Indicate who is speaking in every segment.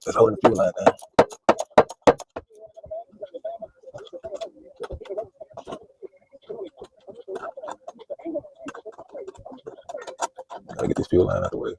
Speaker 1: Just holding the fuel line down. Gotta get this fuel line out the way.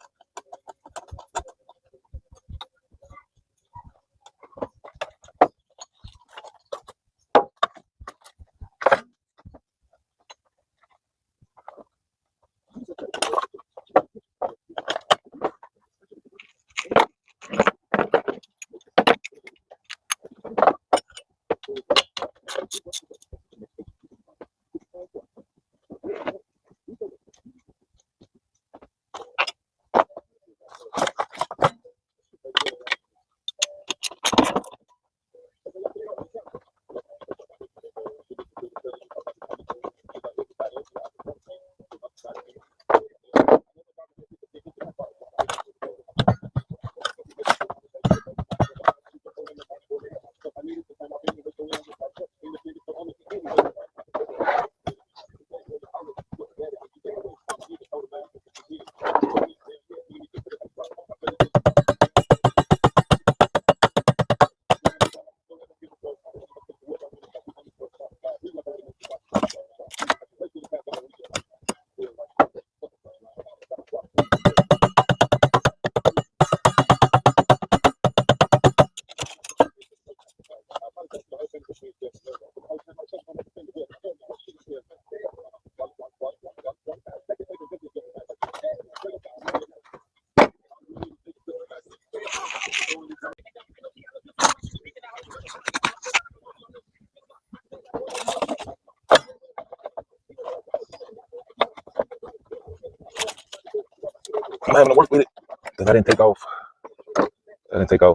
Speaker 1: I'm having to work with it because I didn't take off.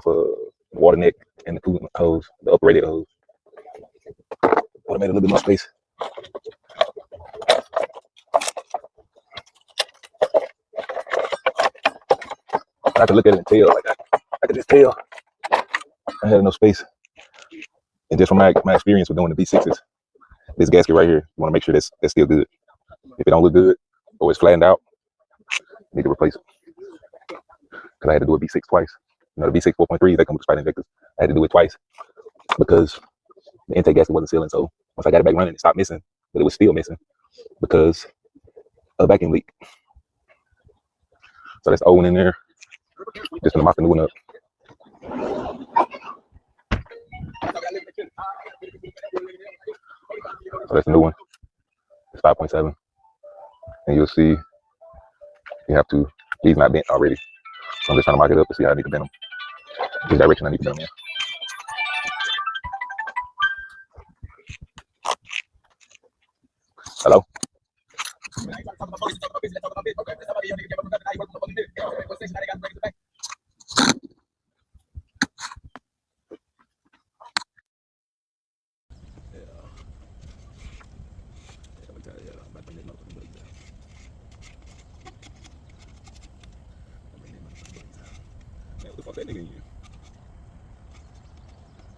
Speaker 1: The water neck and the coolant hose, the upper radiator hose. Would have made a little bit more space. I could look at it and tell, like I could just tell I had enough space. And just from my experience with doing the V6s, this gasket right here, you want to make sure that's still good. If it don't look good or it's flattened out, you need to replace it. Because I had to do a V6 twice. You know, the V6 4.3, they come with spider injectors. I had to do it twice because the intake gasket wasn't sealing. So once I got it back running, it stopped missing, but it was still missing because of a vacuum leak. So that's old one in there. Just gonna mop the new one up. So that's the new one. It's 5.7. And you'll see you have to, these not bent already. So I'm just trying to mark it up to see how I need to bend them. Which direction I need to bend them in. Hello? What the fuck that nigga in you?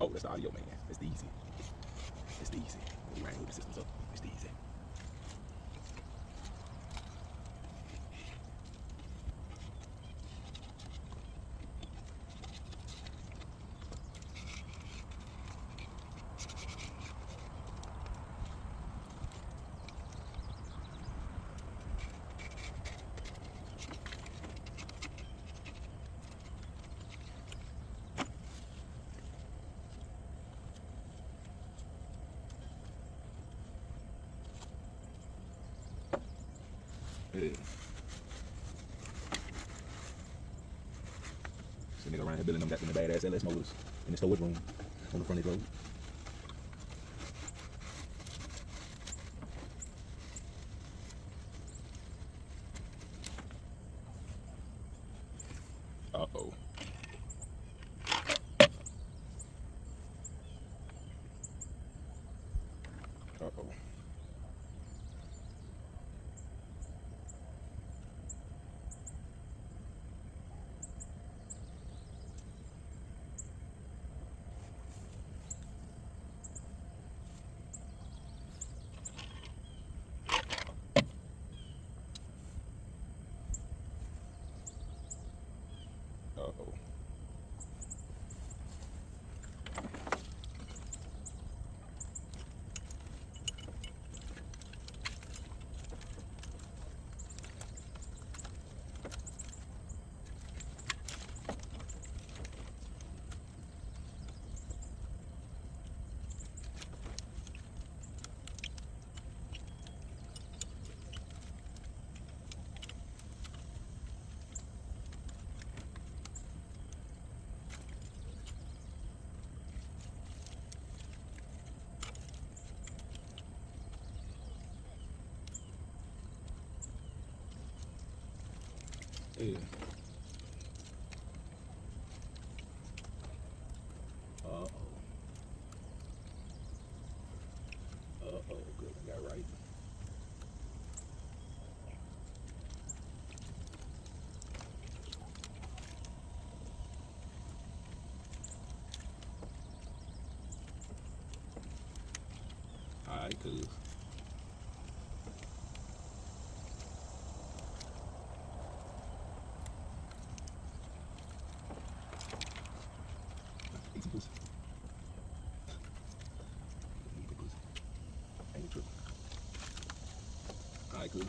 Speaker 1: Oh, that's the audio, man. It's the easy. It's the easy. We ran with the systems up. It's the easy. Yeah. So nigga around here building them got them badass LS motors in the storage room on the front of the road. Uh-oh. Uh-oh. Uh-oh. Yeah. Uh-oh. Uh-oh. Good. I got right. All right, cool. Easy pussy. Easy pussy. Ain't true. All right, cool.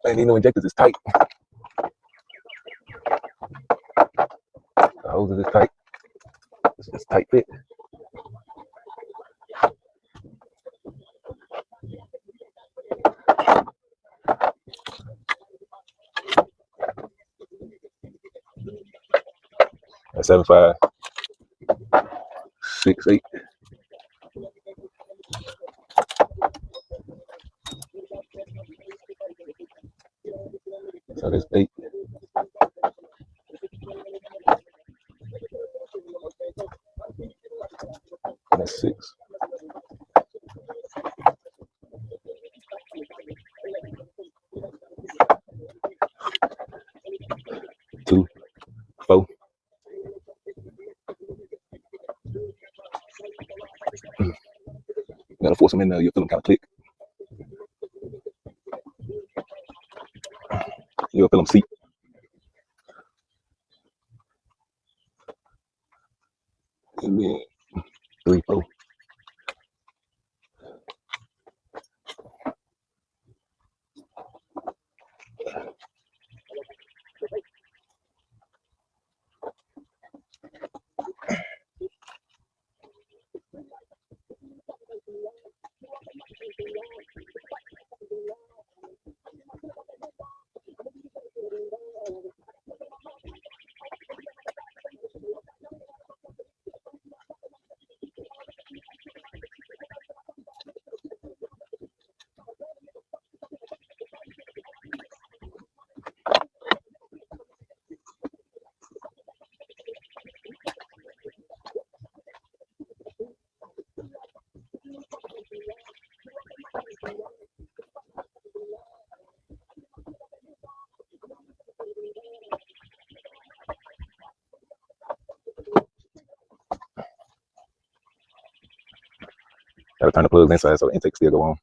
Speaker 1: Man, you know, injectors is tight. The hoses is tight. It's just tight fit. At 7'5", 6'8". So that's 8. And that's 6. Two, 4. You gotta force them in there. You'll feel them kind of click. You'll feel them seat. And then 3, 4. Gotta turn the plugs inside so the intake still go on.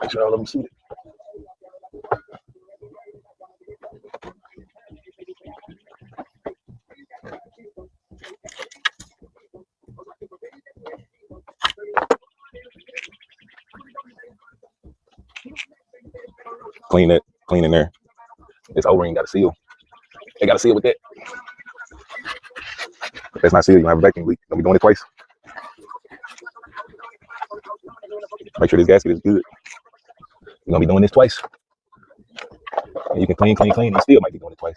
Speaker 1: Make sure all of them seated. Clean it, clean in there. This O-ring got a seal. They got a seal with that. If that's not sealed, you gonna have a vacuum leak. Gonna be doing it twice. Make sure this gasket is good. You're gonna be doing this twice. And you can clean, clean, clean, and you still might be doing it twice.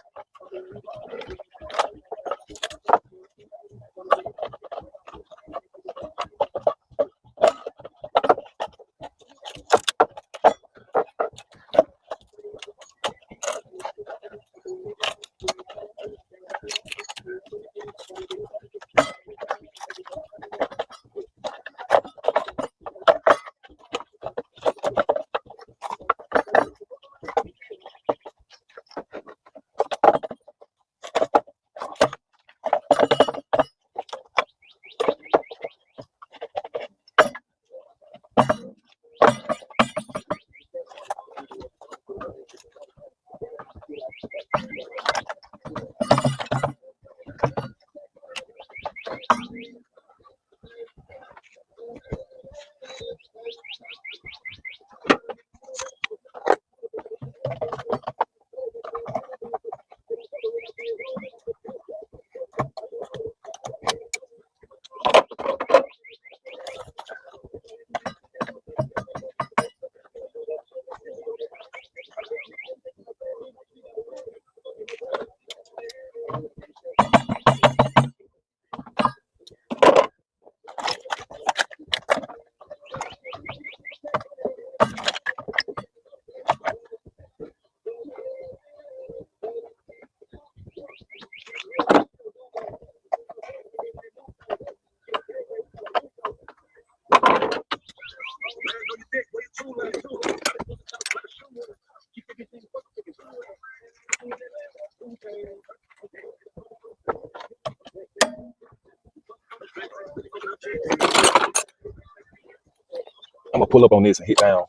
Speaker 1: I'm gonna pull up on this and hit down.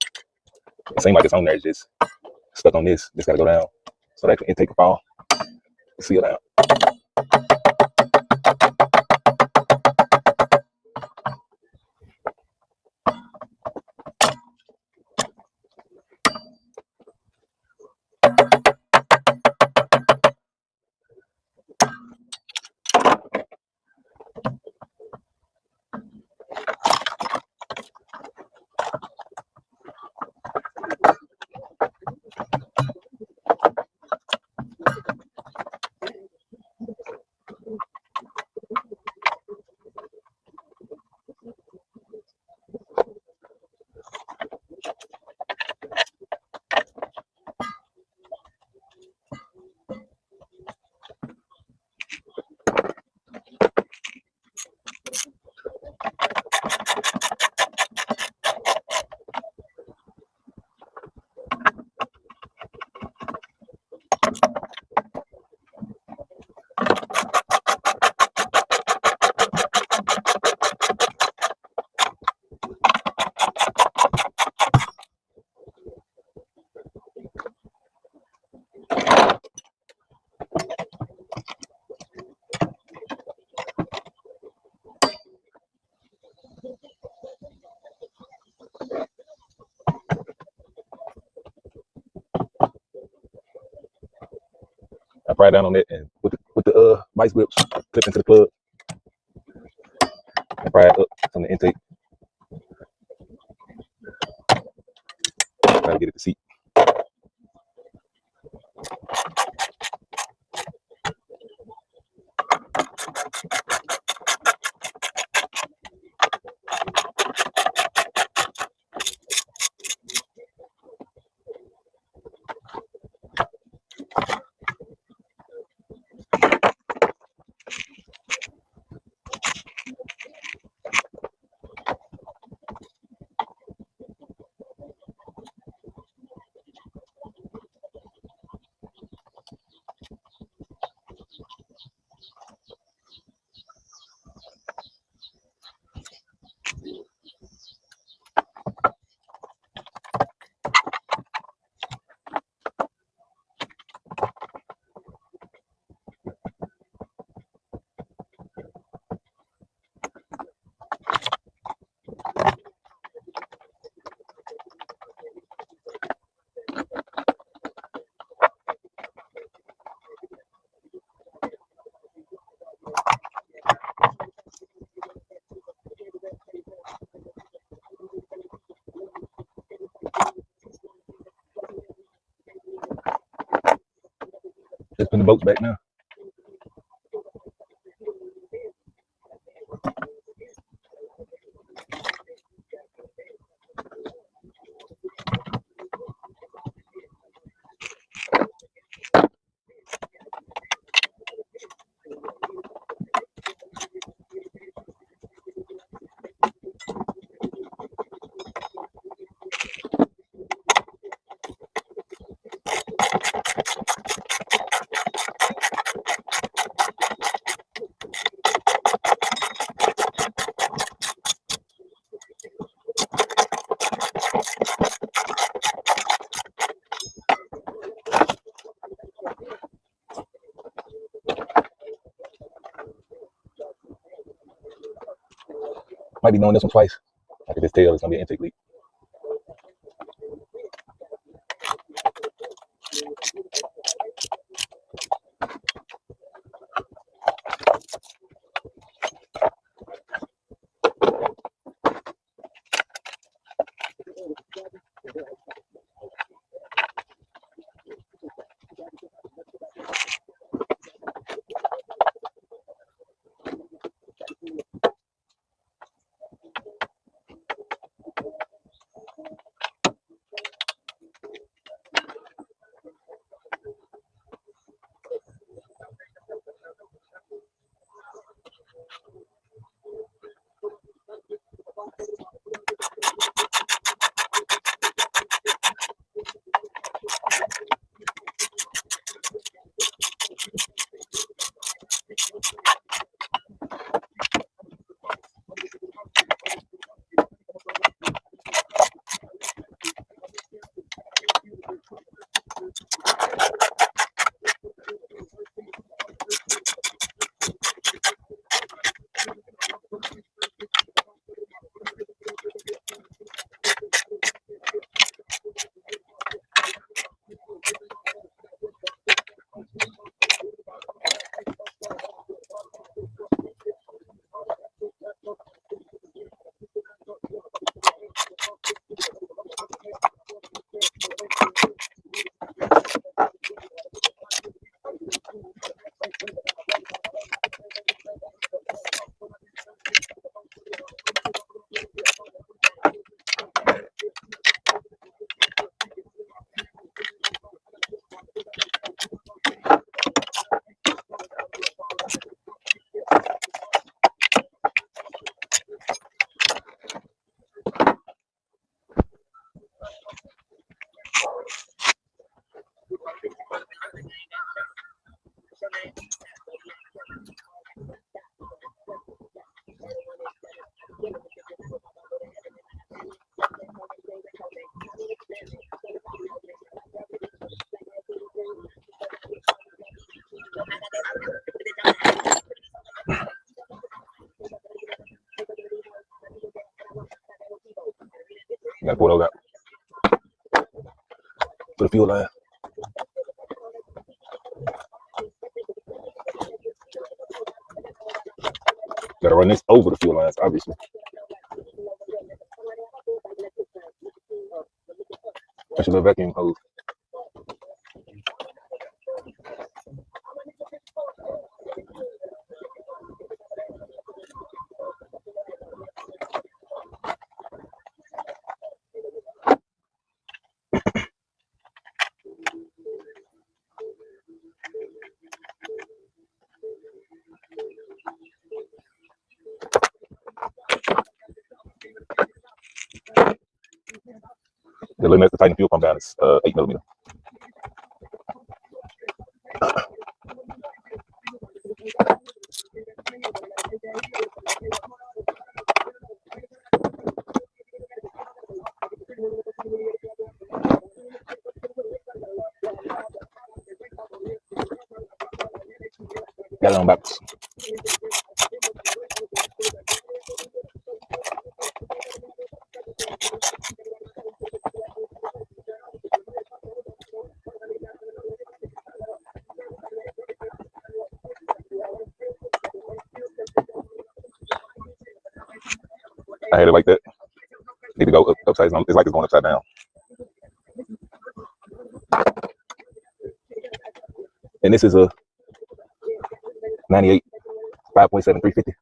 Speaker 1: It seems like it's on there, it's just stuck on this. Just gotta go down. So that intake will fall. Seal down. I pry down on it and with the vice grips clip into the plug and pry it up from the intake. Try to get it to seat. bolts back now. Might be knowing this one twice. I can just tell it's gonna be an intake leak. Gotta pull those out. To the fuel line. Gotta run this over the fuel lines, obviously. That's your little vacuum hose. The limit to tighten the fuel pump down is 8 millimeter. Got it on backwards. I had it like that. Need to go upside down. It's like it's going upside down. And this is a 98, 5.7, 350.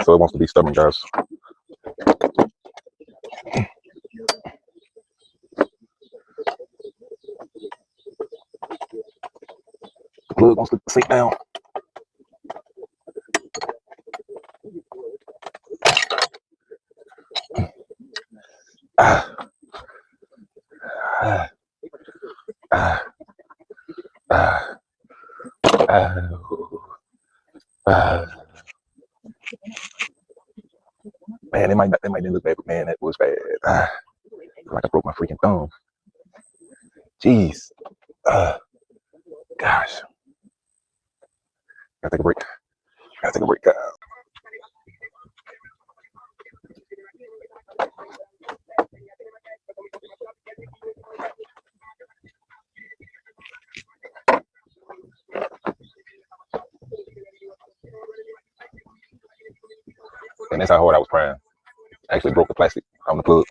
Speaker 1: So it wants to be stubborn, guys. The plug wants to sink down. Ah, ah, ah, ah, ah. Man, it might didn't look bad, but man, that was bad. Like I broke my freaking thumb. Jeez. Gosh. Gotta take a break. Gotta take a break. And that's how hard I was trying. I actually broke the plastic on the plug.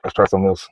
Speaker 1: Let's try something else.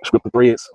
Speaker 1: Strip the threads.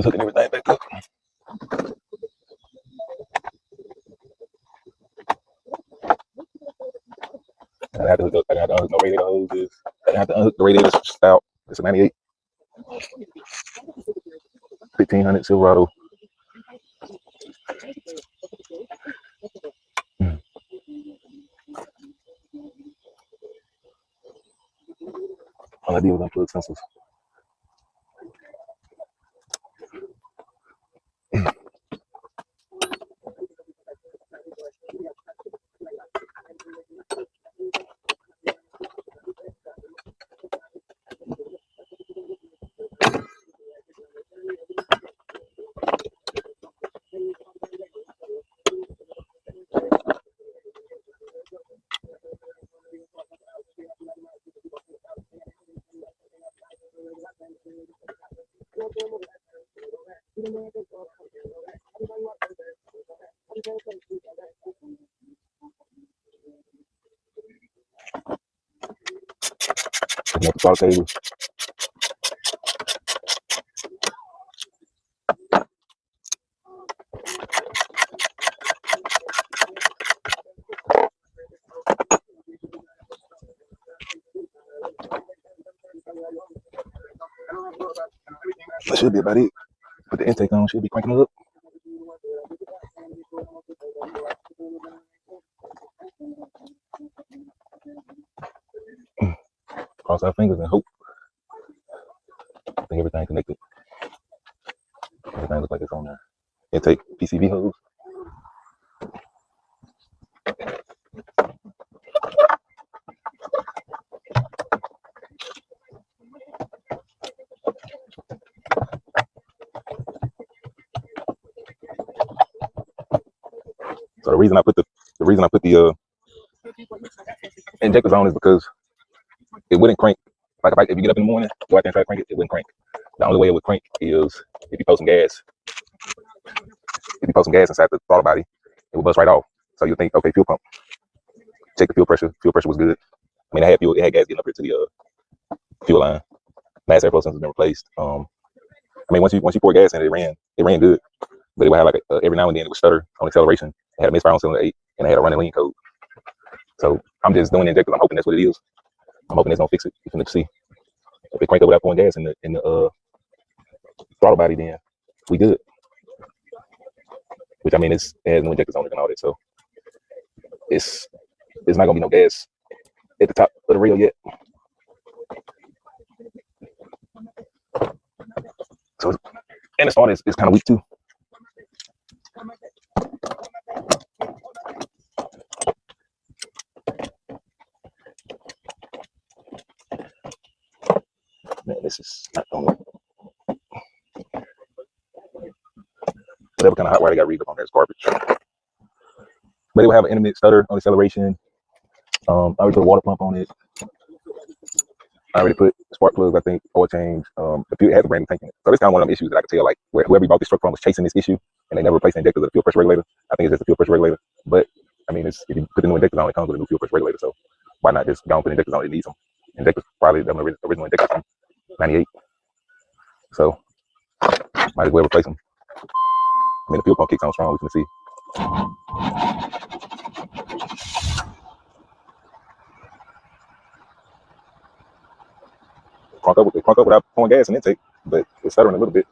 Speaker 1: just hooking everything back up. I have to hook up. I got to unhook no radiator hoses. I have to unhook the radiator stout. It's a 98 1500 Silverado. All I did was unplug sensors. Picking up the throttle cable. That should be about it. Put the intake on, should be cranking it up. Cross our fingers and hope. I think everything connected. Everything looks like it's on there. Intake PCV hose. So the reason I put the injectors on is because it wouldn't crank. Like if you get up in the morning, go out there and try to crank it, it wouldn't crank. The only way it would crank is if you put some gas. If you put some gas inside the throttle body, it would bust right off. So you think, okay, fuel pump. Check the fuel pressure. Fuel pressure was good. I mean, it had fuel. It had gas getting up here to the fuel line. Mass airflow sensors been replaced. I mean, once you pour gas in it, it ran good. But it would have like every now and then it would stutter on acceleration. It had a misfire on cylinder 8, and it had a running lean code. So I'm just doing the injectors. I'm hoping that's what it is. I'm hoping it's gonna fix it. You can see if it crank up without pouring gas in the throttle body, then we good. Which I mean, it has no injectors on it and all that, so it's not gonna be no gas at the top of the reel yet. So and the start is kind of weak too. Man, this is not going. Whatever kind of hot wire they got read up on there is garbage. But it will have an intermittent stutter on acceleration. I already put a water pump on it. I already put spark plugs, I think, oil change. The fuel, it has a brand new tank in it. So this kind of one of them issues that I could tell, like, where whoever bought this truck from was chasing this issue, and they never replaced the injectors of the fuel pressure regulator. I think it's just a fuel pressure regulator. But, I mean, if you put the new injectors on, it comes with a new fuel pressure regulator. So why not just go and put injectors on? It needs them. Injectors, probably the original injectors from 98. So, might as well replace them. I mean, the fuel pump kicks on strong, we can see. Crunk up without pouring gas and intake, but it's stuttering a little bit.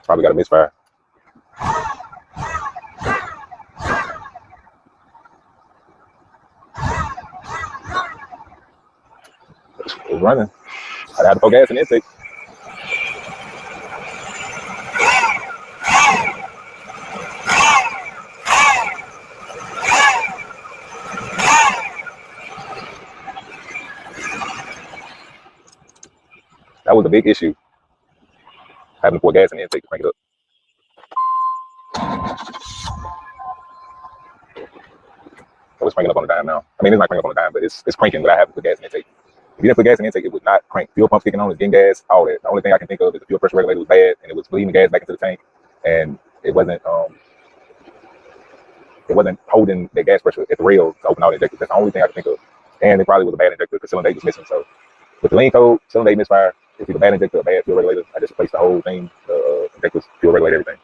Speaker 1: Probably got a misfire. It's running. I had to pour gas and intake. That was a big issue. Having to pour gas in the intake to crank it up. So it's cranking up on the dime now. I mean, it's not cranking up on the dime, but it's cranking without having to put gas in the intake. If you didn't put gas in the intake, it would not crank. Fuel pumps kicking on, it's getting gas, all that. The only thing I can think of is the fuel pressure regulator was bad, and it was bleeding gas back into the tank, and it wasn't holding the gas pressure at the rail to open all the injectors. That's the only thing I can think of. And it probably was a bad injector because cylinder 8 was missing. So With the lean code, cylinder misfire, it's either bad injector or bad fuel regulator. I just replaced the whole thing, the injectors, fuel regulator, everything.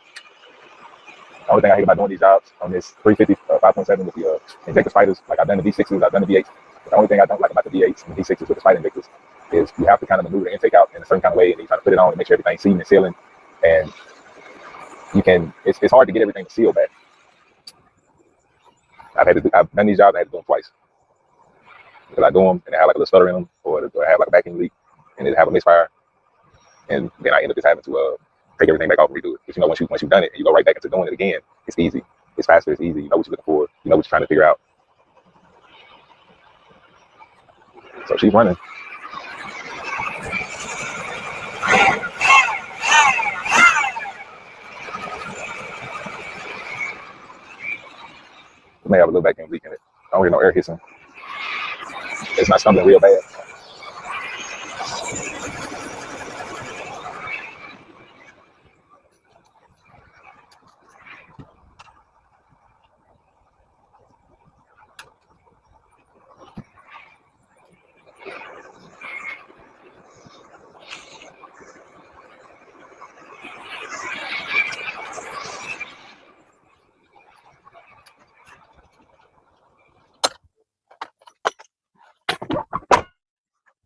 Speaker 1: The only thing I hate about doing these jobs on this 350 5.7 with the injector spiders, like I've done the V6s, I've done the V8s. The only thing I don't like about the V8s and the V6s with the spider injectors is you have to kind of maneuver the intake out in a certain kind of way, and you try to put it on and make sure everything's sealing and sealing. And it's hard to get everything to seal back. I've done these jobs, I had to do them twice. Because I do them and they have like a little stutter in them, or I have like a vacuum leak and it have a misfire. And then I end up just having to take everything back off and redo it. Because once you've done it and you go right back into doing it again, it's easy. It's faster, it's easy. You know what you're looking for, you know what you're trying to figure out. So she's running. It may have a little vacuum leak in it. I don't hear no air hissing. It's not stumbling real bad.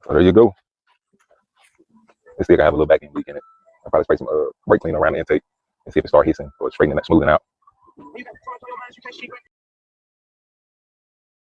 Speaker 1: So there you go. It's still gonna have a little vacuum leak in it. I'll probably spray some brake cleaner around the intake and see if it starts hissing or straightening, smoothing out.